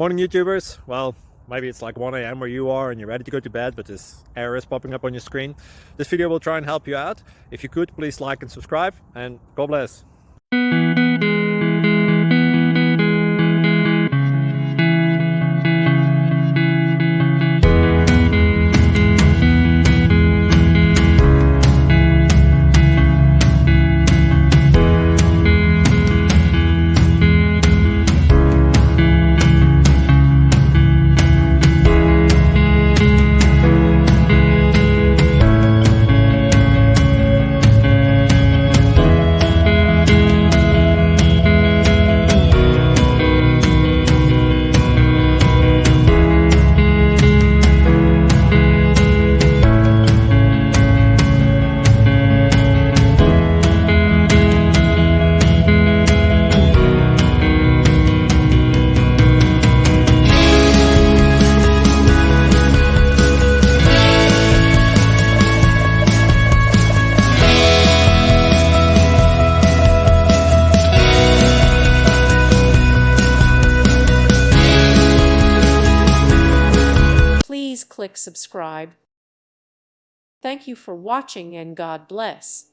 Morning YouTubers. Well, maybe it's like 1 a.m. where you are and you're ready to go to bed, but this error is popping up on your screen. This video will try and help you out. If you could, please like and subscribe, and God bless. Please click subscribe. Thank you for watching and God bless.